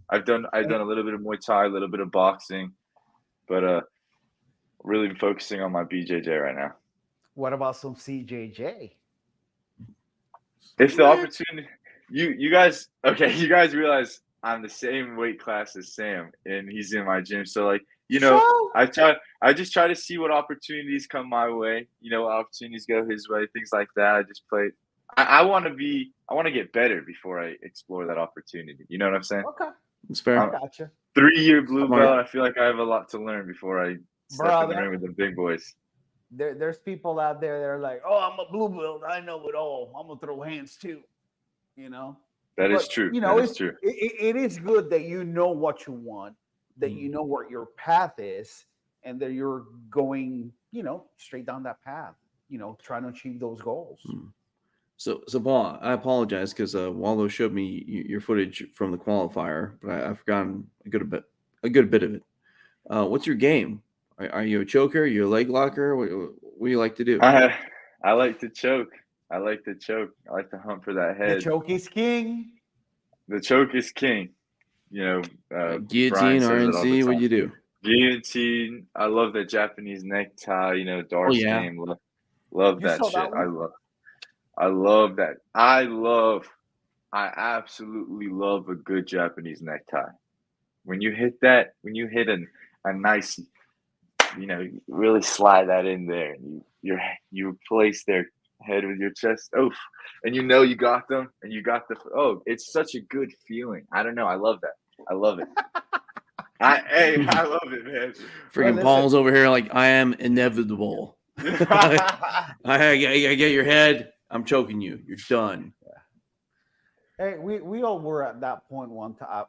Speaker 4: I've done a little bit of Muay Thai, a little bit of boxing, but really focusing on my BJJ right now.
Speaker 2: What about some CJJ?
Speaker 4: If the opportunity, you guys realize I'm the same weight class as Sam, and he's in my gym. So, like, I just try to see what opportunities come my way. What opportunities go his way, things like that. I just play. I want to get better before I explore that opportunity. You know what I'm saying?
Speaker 2: Okay,
Speaker 3: it's fair.
Speaker 2: I gotcha.
Speaker 4: 3-year blue belt. I feel like I have a lot to learn before I step in the ring with the big boys.
Speaker 2: There's people out there that are like, oh, I'm a blue belt, I know it all, I'm gonna throw hands too.
Speaker 4: That is true. True.
Speaker 2: It is good that you know what you want, that you know what your path is, and that you're going, straight down that path, trying to achieve those goals.
Speaker 3: So Paul, I apologize, because Waldo showed me your footage from the qualifier, but I've forgotten a good bit of it. What's your game? Are you a choker? Are you a leg locker? What do you like to do?
Speaker 4: I like to choke. I like to hunt for that head.
Speaker 2: The choke is king.
Speaker 3: Guillotine, RNC, what do you do?
Speaker 4: Guillotine. I love the Japanese necktie. Darce game. Love that shit. I love that. I absolutely love a good Japanese necktie. When you hit a nice, really slide that in there, and you place their head with your chest. Oof. And you got them, and you got it's such a good feeling. I don't know. I love that. I love it. I love it, man.
Speaker 3: Freaking Paul's over here like, I am inevitable. I get your head. I'm choking you. You're done.
Speaker 2: Hey, we all were at that point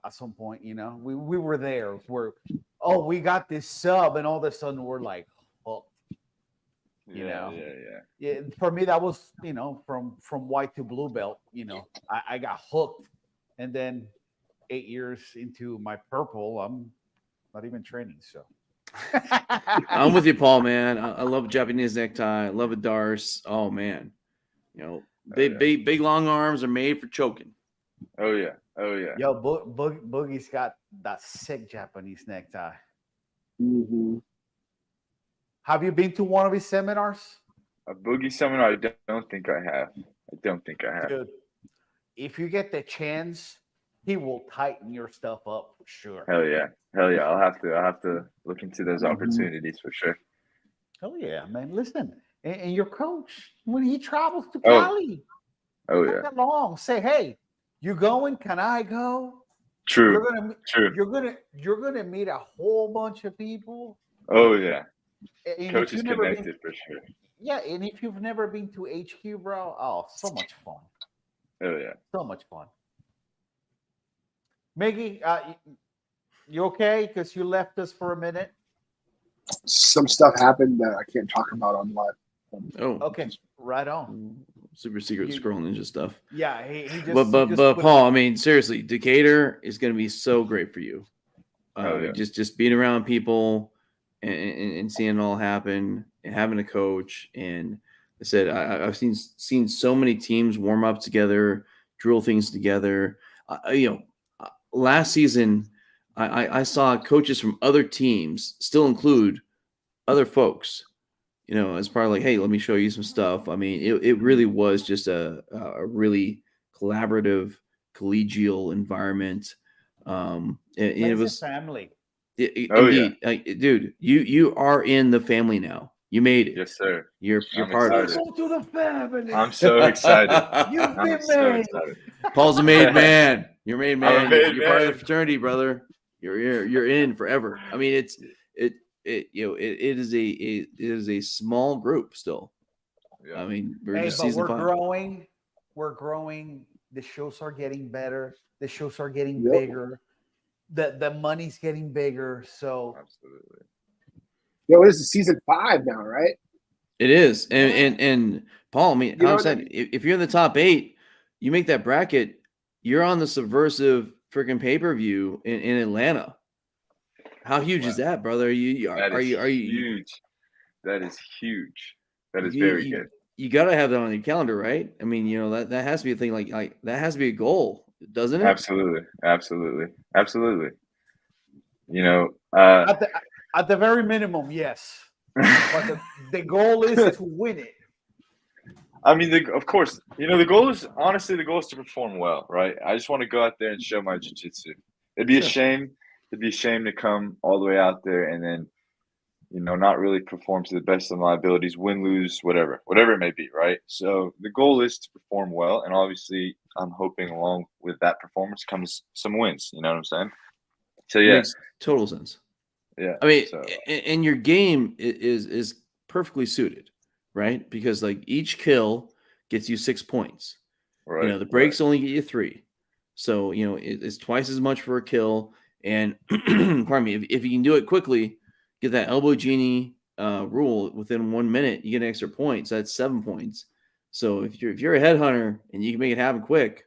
Speaker 2: at some point, we were there where, we got this sub, and all of a sudden we're like hooked. Yeah. For me, that was, from white to blue belt, I got hooked, and then 8 years into my purple, I'm not even training. So
Speaker 3: I'm with you, Paul, man. I love Japanese necktie. I love a Darce. Oh man, big long arms are made for choking.
Speaker 4: Oh yeah.
Speaker 2: Yo, Boogie's got that sick Japanese necktie.
Speaker 1: Mm-hmm.
Speaker 2: Have you been to one of his seminars?
Speaker 4: A Boogie seminar? I don't think I have.
Speaker 2: Dude, if you get the chance, he will tighten your stuff up for sure.
Speaker 4: Hell yeah. I'll have to look into those opportunities for sure.
Speaker 2: Oh yeah, man. Listen, and your coach when he travels to
Speaker 4: Oh,
Speaker 2: Cali,
Speaker 4: oh
Speaker 2: come
Speaker 4: yeah.
Speaker 2: along. Say, hey, you going? Can I go? You're
Speaker 4: True.
Speaker 2: gonna
Speaker 4: True.
Speaker 2: you're gonna meet a whole bunch of people.
Speaker 4: Oh yeah.
Speaker 2: And if
Speaker 4: Coach is
Speaker 2: you've never been,
Speaker 4: connected for sure.
Speaker 2: yeah, and if you've never been to HQ, bro, oh, so much fun,
Speaker 4: Oh yeah.
Speaker 2: so much fun. Miggy, you okay? Because you left us for a minute.
Speaker 1: Some stuff happened that I can't talk about on live.
Speaker 3: Oh,
Speaker 2: Okay, right on.
Speaker 3: super secret
Speaker 2: You-
Speaker 3: scroll ninja stuff.
Speaker 2: Yeah, he just.
Speaker 3: But
Speaker 2: he just put
Speaker 3: Paul, I mean, seriously, Decatur is going to be so great for you.
Speaker 4: Oh, yeah.
Speaker 3: Just being around people and seeing it all happen and having a coach. And I said I've seen so many teams warm up together, drill things together. Last season I saw coaches from other teams still include other folks. As part of like, hey, let me show you some stuff. I mean, it really was just a really collaborative, collegial environment. And it was
Speaker 2: family.
Speaker 4: Oh,
Speaker 3: indeed, dude, you are in the family now. You made it.
Speaker 4: Yes, sir.
Speaker 3: You're
Speaker 4: I'm
Speaker 3: part of it.
Speaker 4: excited.
Speaker 2: Welcome to the family.
Speaker 4: I'm so excited.
Speaker 2: You've
Speaker 4: I'm
Speaker 2: been
Speaker 4: so
Speaker 2: made.
Speaker 4: excited.
Speaker 3: Paul's a made man. You're a made man.
Speaker 4: I'm a made
Speaker 3: You're part of the
Speaker 4: man.
Speaker 3: fraternity, brother. You're in forever. I mean, it is a small group still.
Speaker 4: Yeah.
Speaker 3: I mean, we're
Speaker 2: Hey,
Speaker 3: just
Speaker 2: but
Speaker 3: season
Speaker 2: we're
Speaker 3: 5.
Speaker 2: growing. We're growing. The shows are getting better. The shows are getting
Speaker 1: Yep.
Speaker 2: bigger. The money's getting bigger. So
Speaker 4: Absolutely.
Speaker 1: Yo, this is season 5 now, right?
Speaker 3: It is,
Speaker 2: Yeah.
Speaker 3: and Paul, I mean,
Speaker 1: You know
Speaker 3: I'm
Speaker 1: what
Speaker 3: saying if you're in the top 8, you make that bracket, you're on the Subversive freaking pay-per-view in Atlanta. How huge is that, brother? Are you
Speaker 4: huge? That is huge. That is very good.
Speaker 3: You got to have that on your calendar, right? I mean, that has to be a thing. Like that has to be a goal, doesn't it?
Speaker 4: Absolutely.
Speaker 2: at the very minimum, yes. But the goal is to win it.
Speaker 4: I mean, of course, the goal is to perform well, right? I just want to go out there and show my jiu-jitsu. It'd be a shame to come all the way out there and then, not really perform to the best of my abilities, win, lose, whatever it may be, right? So the goal is to perform well, and obviously, I'm hoping along with that performance comes some wins. You know what I'm saying? So yeah,
Speaker 3: Makes total sense.
Speaker 4: yeah.
Speaker 3: I mean,
Speaker 4: so,
Speaker 3: and your game is perfectly suited, right? Because like each kill gets you 6 points.
Speaker 4: right,
Speaker 3: The breaks only get you 3, so it's twice as much for a kill. And pardon me, if you can do it quickly, get that elbow genie rule within 1 minute, you get an extra point. So that's 7 points. So if you're a headhunter and you can make it happen quick,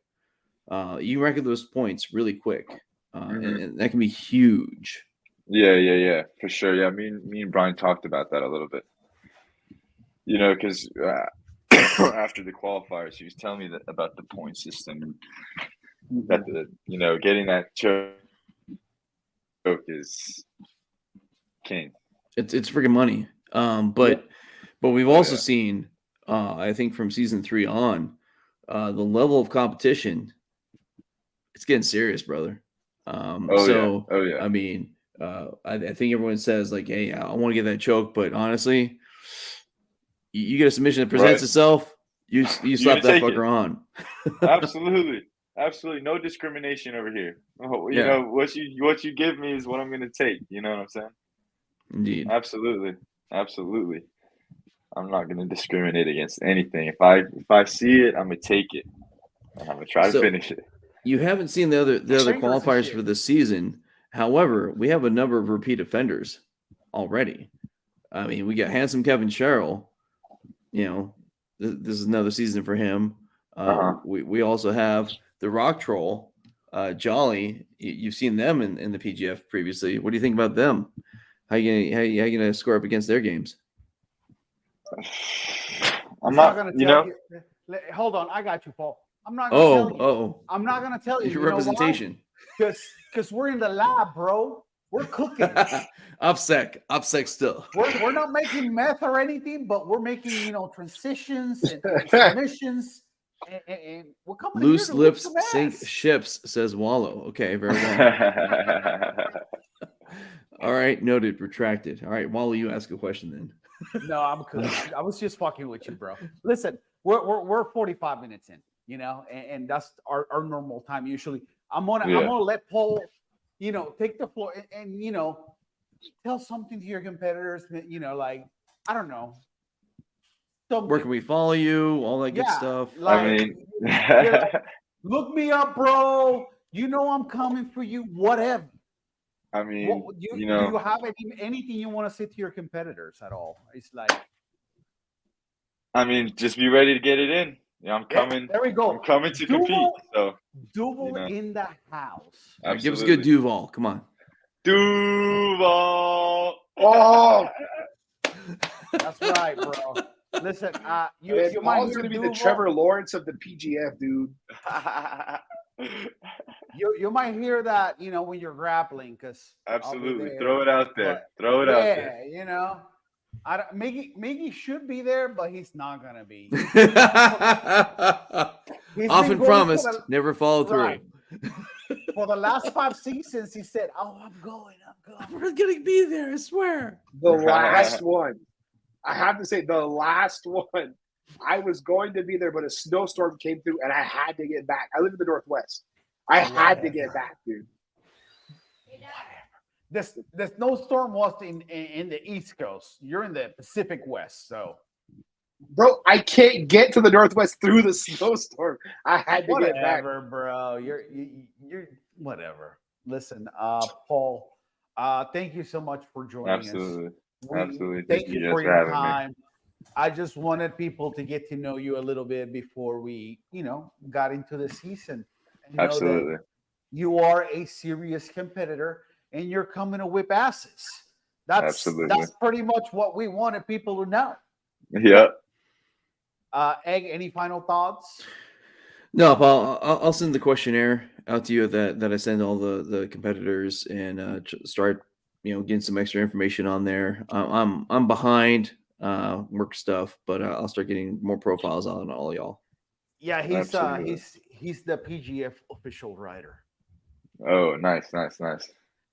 Speaker 3: you can record those points really quick, and that can be huge.
Speaker 4: Yeah, for sure. Yeah, me and Brian talked about that a little bit. Because after the qualifiers, he was telling me about the point system, that getting that choke is king.
Speaker 3: It's freaking money. But we've also seen, I think from season 3 on, the level of competition, it's getting serious, brother. I mean, I think everyone says like, hey, I want to get that choke, but honestly, you get a submission that presents itself, you slap that fucker on.
Speaker 4: Absolutely, no discrimination over here. What you give me is what I'm going to take. You know what I'm saying?
Speaker 3: Indeed.
Speaker 4: Absolutely. I'm not going to discriminate against anything. If I see it, I'm going to take it, and I'm going to try to finish it.
Speaker 3: You haven't seen the other qualifiers for this season. However, we have a number of repeat offenders already. I mean, we got handsome Kevin Sherrill. This is another season for him. We also have the Rock Troll, Jolly. You've seen them in the PGF previously. What do you think about them? How you gonna score up against their games?
Speaker 4: I'm not gonna tell you.
Speaker 2: Hold on, I got you, Paul. I'm not gonna tell you. I'm not gonna tell you.
Speaker 3: Your representation.
Speaker 2: Because we're in the lab, bro. We're cooking.
Speaker 3: OPSEC still.
Speaker 2: We're not making meth or anything, but we're making transitions and submissions. And we're coming.
Speaker 3: Loose lips sink ships, says Wallow. Okay, very well. All right, noted, retracted. All right, Wally, you ask a question then.
Speaker 2: No, I'm good. I was just fucking with you, bro. Listen, we're 45 minutes in, you know, and that's our normal time usually. I'm gonna let Paul, you know, take the floor and you know, tell something to your competitors, you know, like I don't know. Something.
Speaker 3: Where can we follow you? All that good stuff.
Speaker 2: Like,
Speaker 4: I mean,
Speaker 2: like, look me up, bro. You know I'm coming for you. Whatever.
Speaker 4: I mean,
Speaker 2: do you have anything you want to say to your competitors at all? It's like,
Speaker 4: I mean, just be ready to get it in. Yeah, I'm coming.
Speaker 2: There we go.
Speaker 4: I'm coming to compete. So
Speaker 2: Duval in the house.
Speaker 3: Right, give us a good Duval. Come on.
Speaker 4: Duval.
Speaker 1: Oh,
Speaker 2: that's right, bro. Listen,
Speaker 1: you might going to be the Trevor Lawrence of the PGF, dude.
Speaker 2: You might hear that, you know, when you're grappling, because
Speaker 4: absolutely throw it out there. Throw it out there.
Speaker 2: Yeah, you know, Miggy should be there, but he's not gonna be.
Speaker 3: Often promised, never follow through.
Speaker 2: Right. For the last 5 seasons, he said, "Oh, I'm going.
Speaker 3: We're gonna be there. I swear."
Speaker 1: The last one, I have to say, the last one. I was going to be there, but a snowstorm came through, and I had to get back. I live in the Northwest. I had to get back, dude.
Speaker 2: The snowstorm was in the East Coast. You're in the Pacific West, so.
Speaker 1: Bro, I can't get to the Northwest through the snowstorm. I had to get back.
Speaker 2: Whatever, bro. You're whatever. Listen, Paul, thank you so much for joining us.
Speaker 4: Absolutely.
Speaker 2: Thank you for your time. I just wanted people to get to know you a little bit before we, you know, got into the season. And
Speaker 4: absolutely.
Speaker 2: You are a serious competitor and you're coming to whip asses. That's pretty much what we wanted people to know.
Speaker 4: Yeah.
Speaker 2: Egg, any final thoughts?
Speaker 3: No, Paul, I'll send the questionnaire out to you that I send all the competitors and start, you know, getting some extra information on there. I'm behind work stuff, but I'll start getting more profiles on all y'all.
Speaker 2: Yeah, he's the PGF official writer.
Speaker 4: Oh, nice.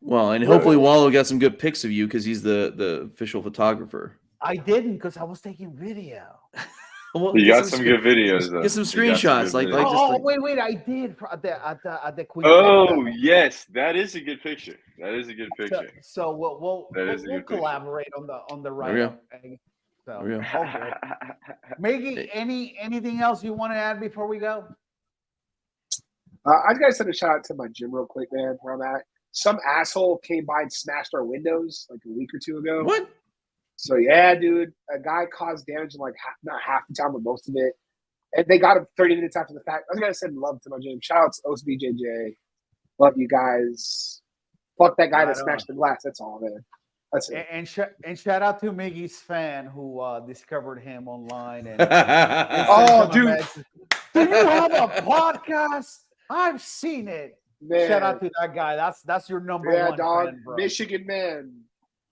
Speaker 3: Well, and hopefully Wallow got some good pics of you because he's the official photographer.
Speaker 2: I didn't because I was taking video.
Speaker 3: Well,
Speaker 4: you got some good videos though.
Speaker 3: Get some screenshots,
Speaker 2: wait, I did at the Queen.
Speaker 4: Oh yes, that is a good picture.
Speaker 2: So we'll collaborate on the write-up. So, okay. Maggie, anything else you want to add before we go?
Speaker 1: I just got to send a shout out to my gym real quick, man, where I'm at. Some asshole came by and smashed our windows like a week or two ago.
Speaker 3: What?
Speaker 1: So, yeah, dude, a guy caused damage in like not half the time, but most of it. And they got him 30 minutes after the fact. I was going to send love to my gym. Shout out to OSBJJ. Love you guys. Fuck that guy that smashed the glass. That's all, man. That's it.
Speaker 2: And shout out to Miggy's fan who discovered him online. And
Speaker 1: oh, dude.
Speaker 2: Do you have a podcast? I've seen it.
Speaker 1: Man.
Speaker 2: Shout out to that guy. That's your number one
Speaker 1: dog.
Speaker 2: fan, bro.
Speaker 1: Michigan man.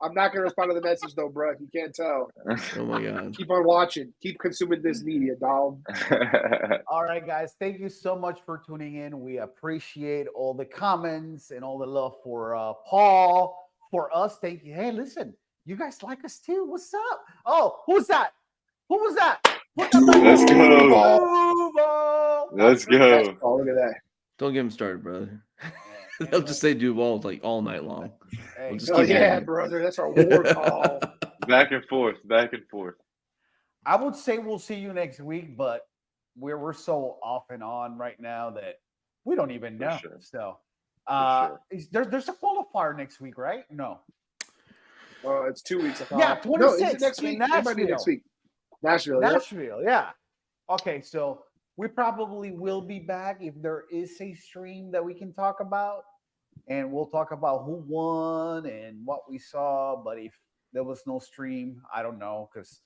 Speaker 1: I'm not gonna respond to the message though, bro. If you can't tell.
Speaker 3: Oh my god.
Speaker 1: Keep on watching. Keep consuming this media, dog.
Speaker 2: All right, guys. Thank you so much for tuning in. We appreciate all the comments and all the love for Paul. For us, thank you. Hey, listen, you guys like us too. What's up? Oh, who's that? Who was that?
Speaker 4: Let's go. Let's go.
Speaker 1: Oh, look at that.
Speaker 3: Don't get him started, brother. They'll just say Duval like all night long.
Speaker 2: Hey,
Speaker 1: brother. That's our war call.
Speaker 4: Back and forth.
Speaker 2: I would say we'll see you next week, but we're so off and on right now that we don't even know.
Speaker 4: Sure.
Speaker 2: So there's a qualifier next week, right? No.
Speaker 1: It's 2 weeks.
Speaker 2: Yeah, 26
Speaker 1: next week.
Speaker 2: Nashville.
Speaker 1: It might be next week. Nashville,
Speaker 2: yeah. Okay, so we probably will be back if there is a stream that we can talk about, and we'll talk about who won and what we saw. But if there was no stream, I don't know, because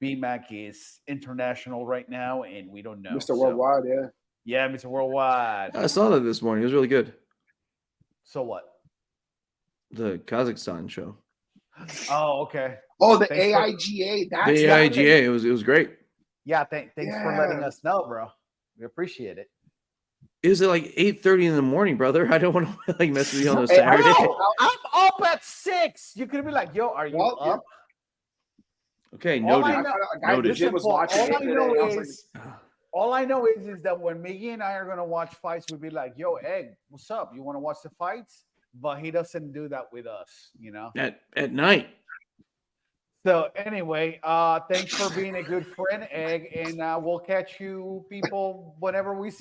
Speaker 2: BMAC is international right now, and we don't know.
Speaker 1: Mr. Worldwide, yeah.
Speaker 2: Yeah, Mr. Worldwide.
Speaker 3: I saw that this morning. It was really good.
Speaker 2: So what?
Speaker 3: The Kazakhstan show.
Speaker 2: Oh, okay.
Speaker 1: Oh, the AIGA. That's
Speaker 3: the AIGA. It was great.
Speaker 2: Yeah, thanks for letting us know, bro. We appreciate it.
Speaker 3: It was at like 8:30 in the morning, brother. I don't want to like mess with you on a Saturday.
Speaker 2: I'm up at 6. You could be like, yo, are you up?
Speaker 3: Okay,
Speaker 2: All
Speaker 3: noted.
Speaker 2: I know,
Speaker 3: Noted.
Speaker 2: listen,
Speaker 1: was
Speaker 2: Paul,
Speaker 1: watching
Speaker 2: all I
Speaker 1: it
Speaker 2: know
Speaker 1: today. I was
Speaker 2: is, all I know is that when Miggy and I are gonna watch fights, we'd be like, "Yo, Egg, what's up? You want to watch the fights?" But he doesn't do that with us, you know.
Speaker 3: At night.
Speaker 2: So anyway, thanks for being a good friend, Egg, and we'll catch you people whenever we see.